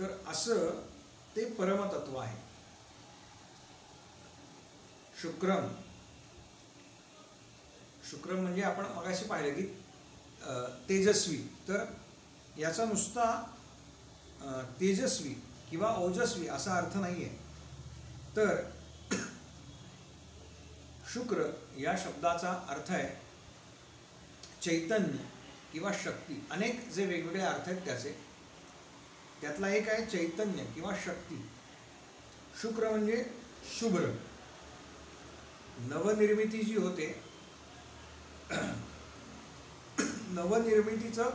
तर असं ते परमतत्व आहे. शुक्रम, शुक्रम म्हणजे आपण मगाशी पाहिलं की तेजस्वी. तर याचा नुसता तेजस्वी किंवा ओजस्वी असा अर्थ नाही आहे. तर शुक्र या शब्दाचा अर्थ आहे चैतन्य किंवा शक्ती. अनेक जे वेगवेगळे अर्थ आहेत त्यातला एक आहे चैतन्य किंवा शक्ती. शुक्र म्हणजे शुभ्र. नवनिर्मिती जी होते, नवनिर्मितीचं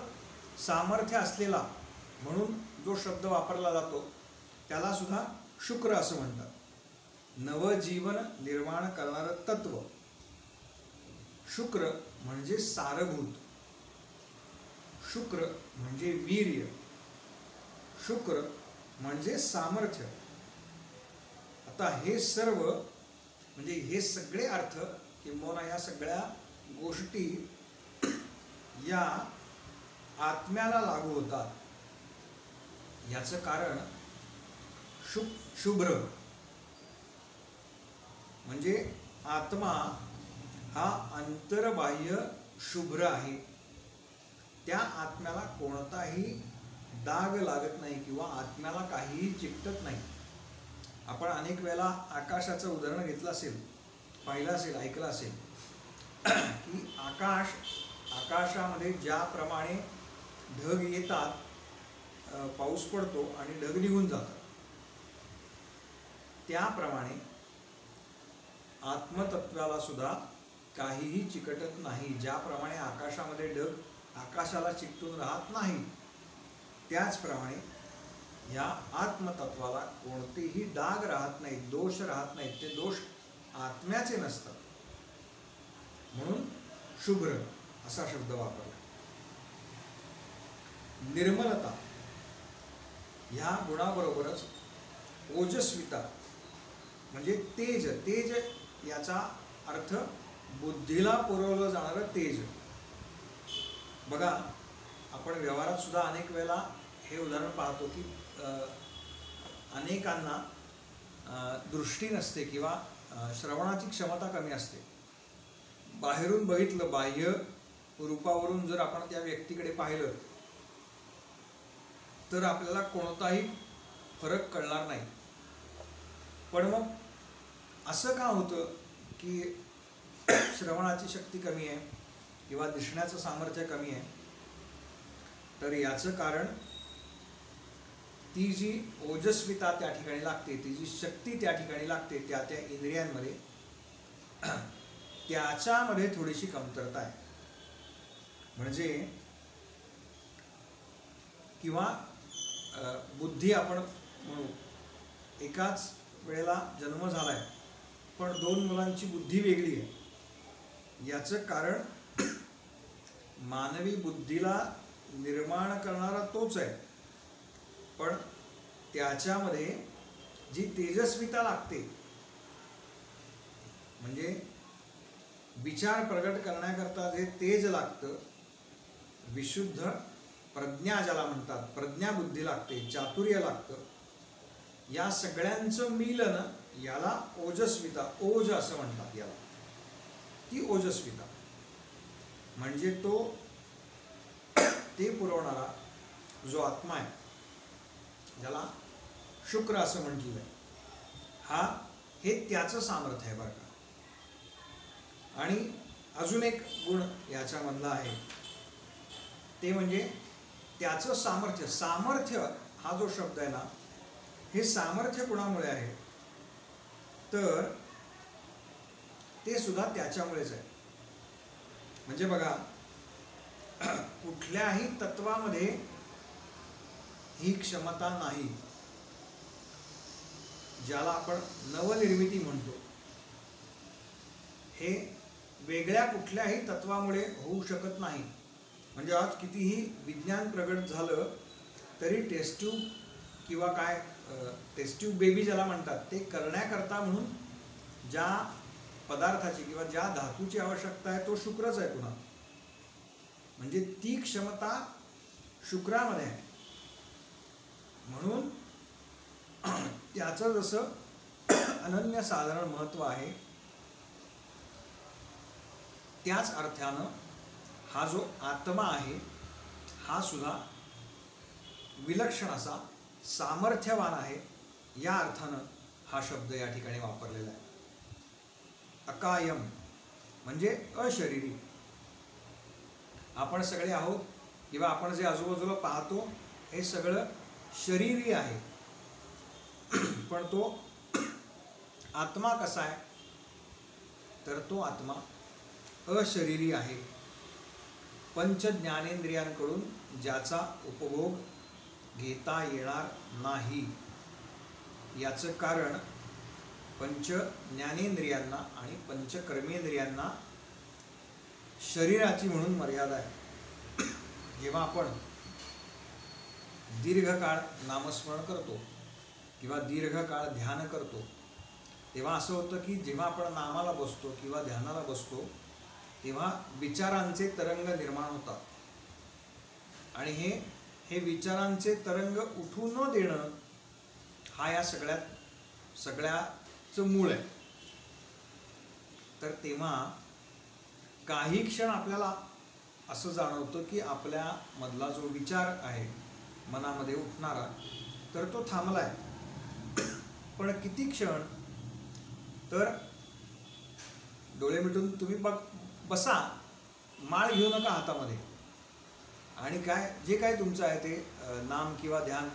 सामर्थ्य असलेला म्हणून जो शब्द वापरला जातो त्याला सुद्धा शुक्र असं म्हणतात. नवजीवन निर्माण करणारं तत्व. शुक्र म्हणजे सारभूत. शुक्र म्हणजे वीर्य. शुक्र म्हणजे सामर्थ्य. आता हे सर्व म्हणजे हे सगळे अर्थ किंबहुना या सगळ्या गोष्टी या आत्म्याला लागू होतात. याचं कारण शुभ्र म्हणजे आत्मा हा अंतर्बाह्य शुभ्र आहे. त्या आत्म्याला कोणताही डाग लागत नाही किंवा आत्म्याला काहीही चिकटत नाही. आपण अनेक वेळेला आकाशाचं उदाहरण घेतलं असेल, पाहिलं असेल, ऐकलं असेल की आकाशामध्ये ज्याप्रमाणे ढग येतात, पाऊस पडतो आणि ढग निघून जातात, त्याप्रमाणे आत्मतत्वाला सुद्धा काहीही चिकटत नाही. ज्याप्रमाणे आकाशामध्ये ढग आकाशाला चिकटून राहत नाही, त्याचप्रमाणे या आत्मतत्वाला कोणतेही डाग राहत नाहीत, दोष राहत नाहीत. ते दोष आत्म्याचे नसतात. म्हणून शुभ्र असा शब्द वापरला. निर्मलता ह्या गुणाबरोबरच ओजस्विता म्हणजे तेज. तेज याचा अर्थ बुद्धीला पुरवलं जाणारं तेज. बघा, आपण व्यवहारात सुद्धा अनेक वेळेला हे उदाहरण पाहतो की अनेकांना दृष्टी नसते किंवा श्रवणाची क्षमता कमी असते. बाहेरून बघितलं, बाह्य रूपावरून जर आपण त्या व्यक्तीकडे पाहिलं तर आपल्याला कोणताही फरक कळणार नाही. पण मग असं का होतं की श्रवणाची शक्ती कमी आहे किंवा दिसण्याचं सामर्थ्य कमी आहे? तर याचं कारण ती जी ओजस्विता त्या ठिकाणी लागते, ती जी शक्ती त्या ठिकाणी लागते, त्या त्या इंद्रियांमध्ये त्याच्यामध्ये थोडीशी कमतरता आहे. म्हणजे किंवा बुद्धी आपण म्हणू, एकाच वेळेला जन्म झालाय पण दोन मुलांची बुद्धी वेगळी आहे. याचं कारण मानवी बुद्धीला निर्माण करणारा तोच आहे, पण त्याच्यामध्ये जी तेजस्विता लागते म्हणजे विचार प्रगट करण्याकरता जे तेज लागतं, विशुद्ध प्रज्ञा ज्याला म्हणतात, प्रज्ञाबुद्धी लागते, चातुर्य लागतं, या सगळ्यांचं मिलन याला ओजस्विता, ओज असं म्हणतात याला. ती ओजस्विता म्हणजे ते पुरवणारा जो आत्मा आहे, ज्याला शुक्र असं म्हटलेलं आहे, हे त्याचं सामर्थ्य आहे बरं का. आणि अजून एक गुण याच्यामधला आहे ते म्हणजे त्याचं सामर्थ्य. सामर्थ्य हा जो शब्द आहे ना, हे सामर्थ्य कुणामुळे आहे तर ते सुद्धा त्याच्यामुळेच आहे. म्हणजे बघा, कुठल्याही तत्वामध्ये ही क्षमता नाही, ज्याला आपण नवनिर्मिती म्हणतो, हे वेगळ्या कुठल्याही तत्वामुळे होऊ शकत नाही. म्हणजे आज कितीही विज्ञान प्रगत झालं तरी टेस्ट ट्यूब किंवा काय टेस्ट ट्यूब बेबी ज्याला म्हणतात, ते करण्याकरता म्हणून ज्या पदार्थाची किंवा ज्या धातूची आवश्यकता आहे तो शुक्रच आहे पुन्हा. म्हणजे ती क्षमता शुक्रामध्ये आहे. म्हणून त्याचं जसं अनन्यसाधारण महत्त्व आहे, त्याच अर्थानं हा जो आत्मा आहे हा सुद्धा विलक्षण असा सामर्थ्यवान आहे, या अर्थानं हा शब्द या ठिकाणी वापरलेला आहे. अकायम म्हणजे अशरीरी. आपण सगळे आहोत किंवा आपण जे आजूबाजूला पाहतो हे सगळं शरीरी आहे, पण तो आत्मा कसा आहे तर तो आत्मा अशरीरी आहे. पंच ज्ञानेंद्रियांकडून ज्याचा उपभोग घेता येणार नाही. याचं कारण पंच ज्ञानेंद्रियांना आणि पंच कर्मेंद्रियांना शरीराची म्हणून मर्यादा आहे. जेव्हा आपण दीर्घकाळ नामस्मरण करतो किंवा दीर्घकाळ ध्यान करतो तेव्हा असं होतं की जेव्हा आपण नामाला बसतो किंवा ध्यानाला बसतो तेव्हा विचारांचे तरंग निर्माण होतात आणि हे विचारांचे तरंग उठू न देणं हा या सगळ्याचं मूळ आहे. तर तेव्हा काही क्षण आपल्याला असं जाणवतं की आपल्या मधला जो विचार आहे मनामध्ये उठणारा तर तो थांबला आहे. पण किती क्षण तर डोळे मिटून तुम्ही बसा, माळ घेऊ नका हातामध्ये, आणि जे काय तुमचं आहे ते नाम किंवा ध्यान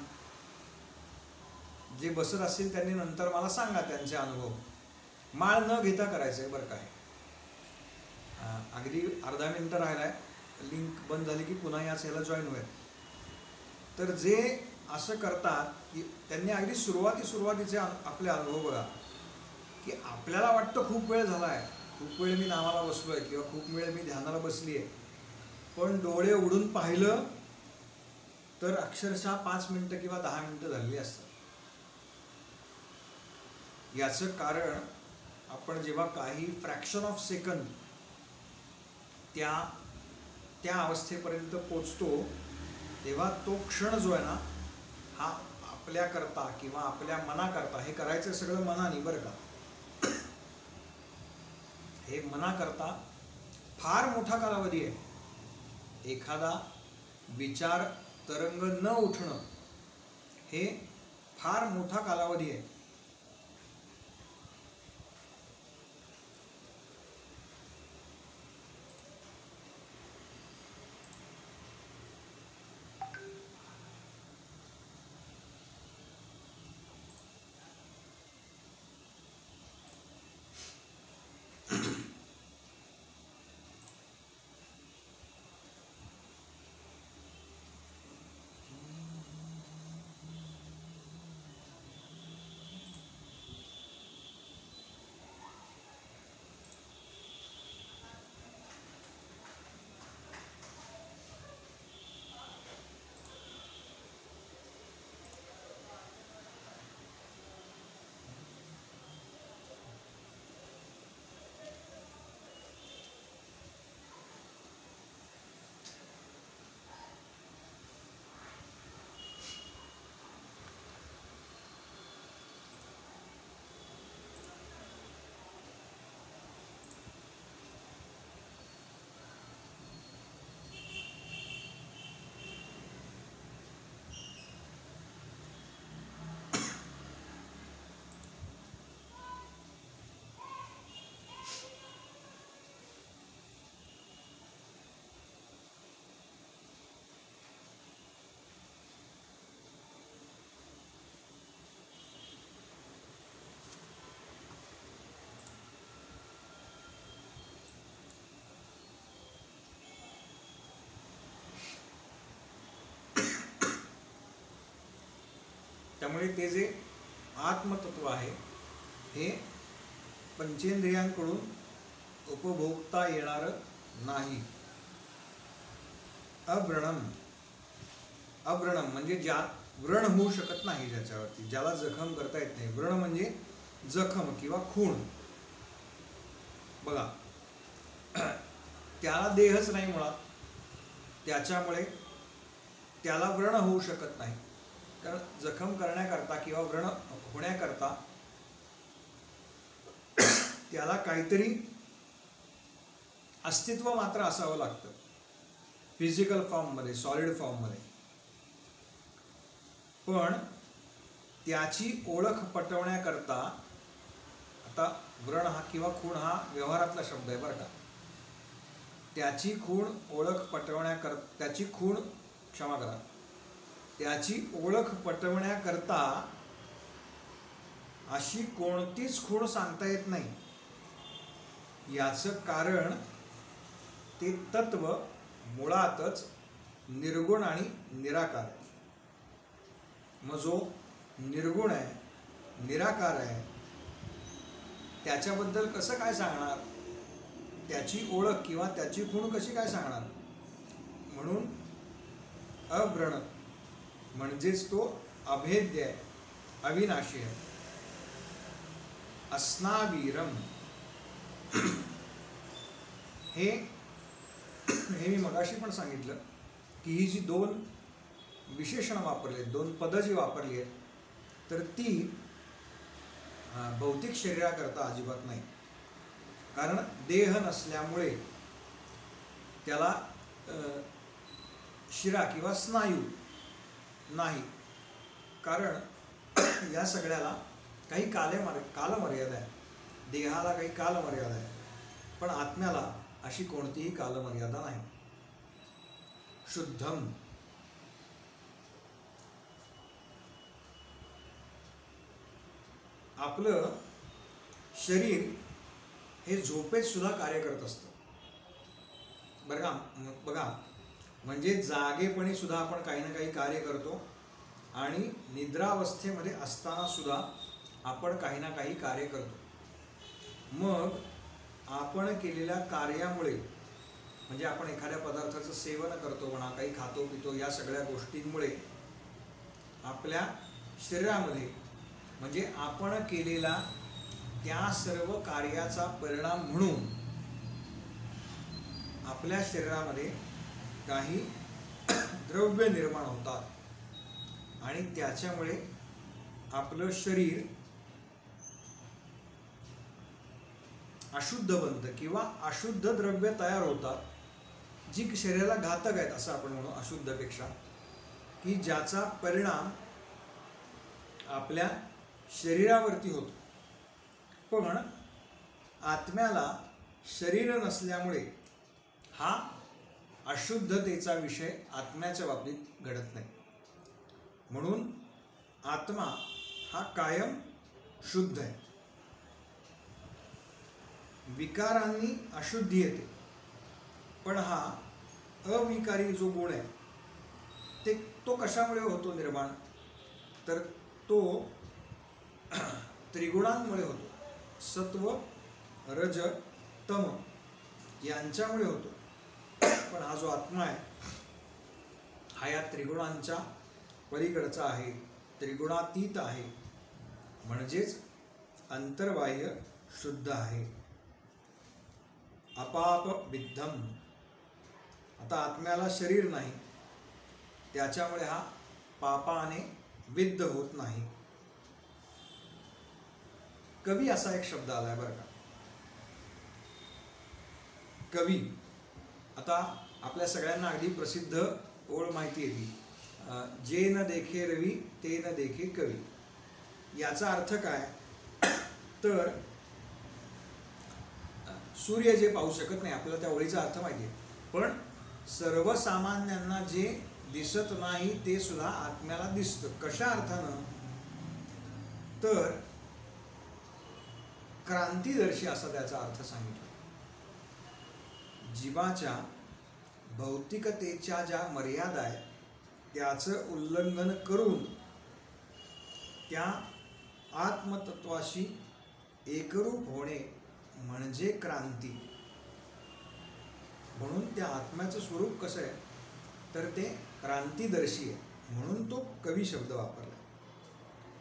जे बसत असतील त्यांनी नंतर मला सांगा त्यांचे अनुभव. माळ न घेता करायचं आहे बरं काय. अगदी अर्धा मिनिटं राहिलाय, लिंक बंद झाली की पुन्हा याच ह्याला जॉईन होईल. तर जे असं करतात की त्यांनी अगदी सुरुवातीचे आपले अनुभव बघा की आपल्याला वाटतं खूप वेळ झाला आहे, खूप वेळ मी नामाला बसलो आहे किंवा खूप वेळ मी ध्यानाला बसली आहे, पण डोळे उघडून पाहिलं तर अक्षरशः 5 मिनिटं किंवा 10 मिनिटं झालेली असतात. याचं कारण आपण जेव्हा काही फ्रॅक्शन ऑफ सेकंद त्या अवस्थेपर्यंत पोचतो तेव्हा तो क्षण जो आहे ना हा आपल्याकरता किंवा आपल्या मनाकरता, हे करायचं सगळं मनाने बरं का, हे मनाकरता फार मोठा कालावधी आहे. एखादा विचार तरंग न उठणं हे फार मोठा कालावधी आहे. त्यामुळे ते जे आत्मतत्व आहे हे पंचेंद्रियांकडून उपभोगता येणार नाही. अव्रणम म्हणजे ज्यात व्रण होऊ शकत नाही, ज्याच्यावरती ज्याला जखम करता येत नाही. व्रण म्हणजे जखम किंवा खूण. बघा त्याला देहच नाही मुळात, त्याच्यामुळे त्याला व्रण होऊ शकत नाही. तर जखम करण्याकरता किंवा व्रण होण्याकरता त्याला काहीतरी अस्तित्व मात्र असावं लागतं, फिजिकल फॉर्ममध्ये, सॉलिड फॉर्ममध्ये. पण त्याची ओळख पटवण्याकरता, आता व्रण हा किंवा खूण हा व्यवहारातला शब्द आहे बरं का, त्याची खूण ओळख पटवण्याकरता, त्याची ओळख पटवण्याकरता अशी कोणतीच खूण सांगता येत नाही. याचं कारण ते तत्व मुळातच निर्गुण आणि निराकार आहे. मग जो निर्गुण आहे, निराकार आहे, त्याच्याबद्दल कसं काय सांगणार? त्याची ओळख किंवा त्याची खूण कशी काय सांगणार? म्हणून अव्रण म्हणजेच तो अभेद्य आहे, अविनाशी आहे. अस्नावीरम हे मी मगाशी पण सांगितलं की ही जी दोन विशेषण वापरली आहेत, दोन पदं जी वापरली आहेत, तर ती भौतिक शरीराकरता अजिबात नाही. कारण देह नसल्यामुळे त्याला शिरा किंवा स्नायू नाही. कारण या सगळ्याला काही कालमर्यादा आहे. देहाला काही कालमर्यादा आहे, पण आत्म्याला अशी कोणतीही कालमर्यादा नाही. शुद्धम, आपलं शरीर हे झोपेत सुद्धा कार्य करत असतं बघा. म्हणजे जागेपणी सुद्धा आपण काही ना काही कार्य करतो आणि निद्रावस्थेमध्ये असताना सुद्धा आपण काही ना काही कार्य करतो. मग आपण केलेल्या कार्यामुळे, म्हणजे आपण एखाद्या पदार्थाचं सेवन करतो म्हणा, काही खातो पितो, या सगळ्या गोष्टींमुळे आपल्या शरीरामध्ये, म्हणजे आपण केलेला त्या सर्व कार्याचा परिणाम म्हणून आपल्या शरीरामध्ये काही द्रव्य निर्माण होतात आणि त्याच्यामुळे आपलं शरीर अशुद्ध बनतं किंवा अशुद्ध द्रव्य तयार होतात, जी शरीराला घातक आहेत असं आपण म्हणू अशुद्धपेक्षा, की ज्याचा परिणाम आपल्या शरीरावरती होतो. पण आत्म्याला शरीर नसल्यामुळे हा अशुद्धतेचा विषय आत्म्याच्या बाबतीत घडत नाही. म्हणून आत्मा हा कायम शुद्ध आहे. विकारांनी अशुद्धी येते, पण हा अविकारी जो गुण आहे तो कशामुळे होतो निर्माण? तर तो त्रिगुणांमुळे होतो. सत्व, रज, तम यांच्यामुळे होतो. पण हा जो आत्मा आहे हा या त्रिगुणांच्या पलीकडचा आहे, त्रिगुणातीत आहे, म्हणजेच अंतर्बाह्य शुद्ध आहे. अपाप विद्धम, आता आत्म्याला शरीर नाही, त्याच्यामुळे हा पापाने विद्ध होत नाही. कवी असा एक शब्द आलाय बरं का. कवी, आता आपल्या सगळ्यांना अगदी प्रसिद्ध ओळ माहिती आहे ती, जे न देखे रवी ते न देखे कवी. याचा अर्थ काय? तर सूर्य जे पाहू शकत नाही, आपल्याला त्या ओळीचा अर्थ माहिती आहे, पण सर्वसामान्यांना जे दिसत नाही ते सुद्धा आत्म्याला दिसतं. कशा अर्थानं? तर क्रांतिदर्शी असा त्याचा अर्थ सांगितला. जीवाच्या भौतिकतेच्या ज्या मर्यादा आहेत त्याचं उल्लंघन करून त्या आत्मतत्वाशी एकरूप होणे म्हणजे क्रांती. म्हणून त्या आत्म्याचं स्वरूप कसं आहे तर ते क्रांतिदर्शी आहे, म्हणून तो कवी शब्द वापरला.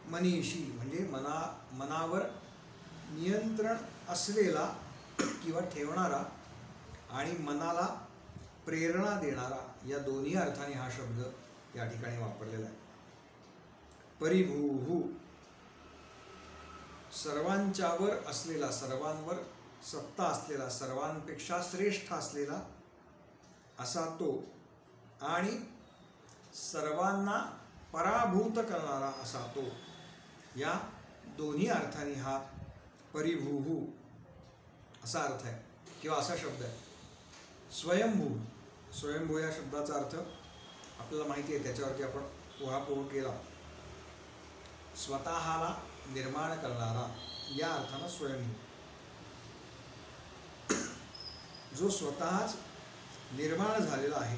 मनीषी म्हणजे मनावर नियंत्रण असलेला किंवा ठेवणारा आणि मनाला प्रेरणा देणारा, या दोन्ही अर्थाने हा शब्द या ठिकाणी वापरलेला आहे. परिभूः सर्वांच्यावर असलेला, सर्वांवर सत्ता असलेला, सर्वांपेक्षा श्रेष्ठ असलेला असा तो आणि सर्वांना पराभूत करणारा असा तो, या दोन्ही अर्थाने हा परिभूः असा अर्थ आहे किंवा असा शब्द आहे. स्वयंभू, स्वयंभू या शब्दाचा अर्थ आपल्याला माहिती आहे, त्याच्यावरती आपण उहापोह केला. स्वतःला निर्माण करणारा या अर्थानं स्वयंभू, जो स्वतःच निर्माण झालेला आहे,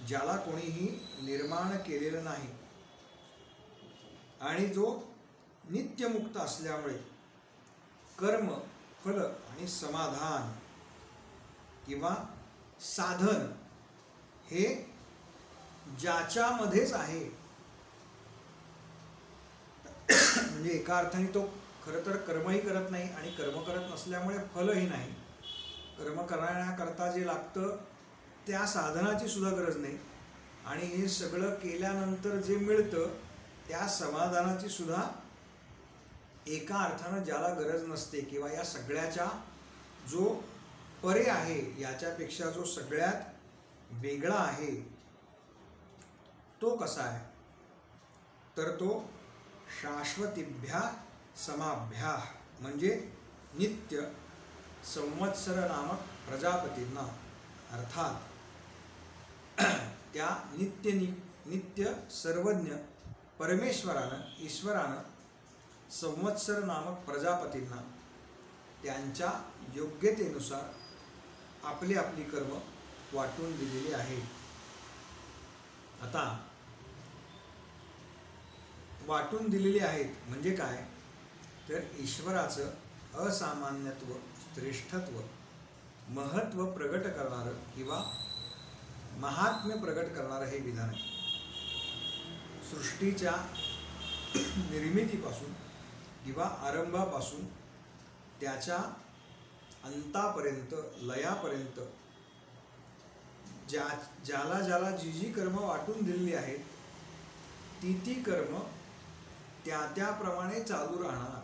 ज्याला कोणीही निर्माण केलेलं नाही आणि जो नित्यमुक्त असल्यामुळे कर्म, फल आणि समाधान किंवा साधन हे ज्याच्यामध्येच आहे. म्हणजे एका अर्थाने तो खरं तर कर्मही करत नाही आणि कर्म करत नसल्यामुळे फलही नाही. कर्म करण्याकरता जे लागतं त्या साधनाची सुद्धा गरज नाही आणि हे सगळं केल्यानंतर जे मिळतं त्या समाधानाची सुद्धा एका अर्थानं ज्याला गरज नसते किंवा या सगळ्याच्या जो परे आहे, याच्यापेक्षा जो सगळ्यात वेगळा आहे, तो कसा आहे तर तो शाश्वतीभ्या समाभ्या म्हणजे नित्य संवत्सर नामक प्रजापतींना, अर्थात त्या नित्य सर्वज्ञ परमेश्वरानं, ईश्वरानं संवत्सर नामक प्रजापतींना त्यांच्या योग्यतेनुसार आपली आपली कर्म वाटून दिलेली आहे. आता वाटून दिलेली आहेत म्हणजे काय तर ईश्वराचं असामान्यत्व, श्रेष्ठत्व, महत्त्व प्रगट करणारं किंवा महात्म्य प्रगट करणारं हे विधान आहे. सृष्टीच्या निर्मितीपासून किंवा आरंभापासून त्याच्या अंतापर्यंत, लयापर्यंत ज्याला ज्याला जी जी कर्म वाटून दिलेली आहेत ती कर्म त्याप्रमाणे चालू राहणार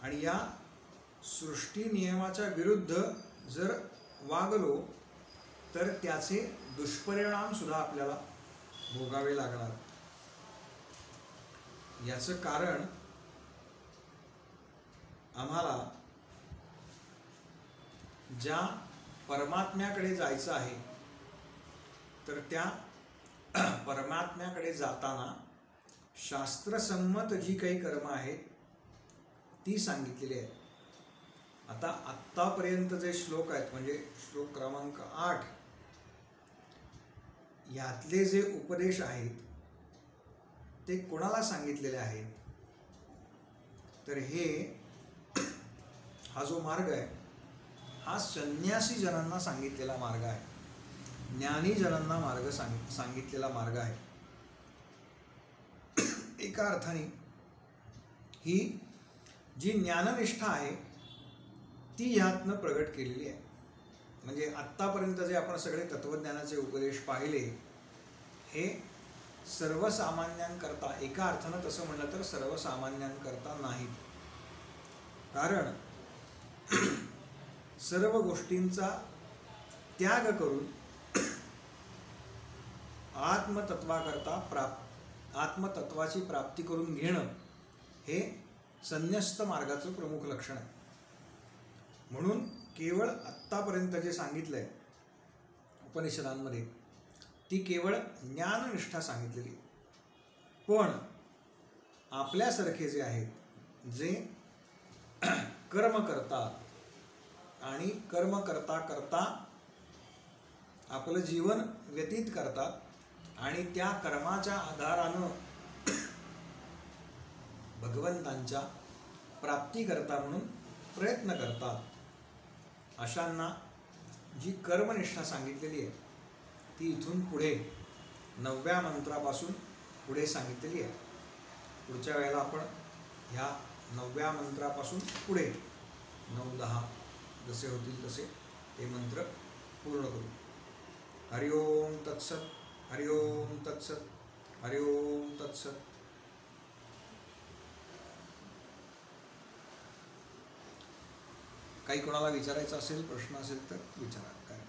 आणि या सृष्टी नियमाच्या विरुद्ध जर वागलो तर त्याचे दुष्परिणाम सुद्धा आपल्याला भोगावे लागणार. याचं कारण आम्हाला ज्या परमात्म्याकडे जायचं आहे तर त्या परमात्म्याकडे जाताना शास्त्रसंमत जी काही कर्म आहेत ती सांगितलेली आहेत. आता आत्तापर्यंत जे श्लोक आहेत म्हणजे श्लोक क्रमांक 8 यातले जे उपदेश आहेत ते कोणाला सांगितलेले आहेत तर हा जो मार्ग आहे हा संन्यासी जनांना सांगितलेला मार्ग आहे, ज्ञानी जनांना मार्ग सांगितलेला मार्ग आहे. एका अर्थाने ही जी ज्ञाननिष्ठा आहे ती ह्यातनं प्रगट केलेली आहे. म्हणजे आत्तापर्यंत जे आपण सगळे तत्त्वज्ञानाचे उपदेश पाहिले हे सर्वसामान्यांकरता, एका अर्थानं तसं म्हणलं तर सर्वसामान्यांकरता नाही. कारण सर्व गोष्टींचा त्याग करून आत्मतत्वाची प्राप्ती करून घेणं हे संन्यस्त मार्गाचं प्रमुख लक्षण आहे. म्हणून केवळ आत्तापर्यंत जे सांगितलं आहे उपनिषदांमध्ये ती केवळ ज्ञाननिष्ठा सांगितलेली. पण आपल्यासारखे जे आहेत जे कर्म करतात आणि कर्म करता करता आपलं जीवन व्यतीत करतात आणि त्या कर्माच्या आधारानं भगवंतांच्या प्राप्तीकरता म्हणून प्रयत्न करतात, अशांना जी कर्मनिष्ठा सांगितलेली आहे ती इथून पुढे 9व्या मंत्रापासून पुढे सांगितलेली आहे. पुढच्या वेळेला आपण ह्या 9व्या मंत्रापासून पुढे 9-10 जसे होतील तसे ते मंत्र पूर्ण करू. हरि ओम तत्सत. हरि ओम तत्सत. हरि ओम तत्सत. काही कोणाला विचारायचं असेल, प्रश्न असेल तर विचारा. काय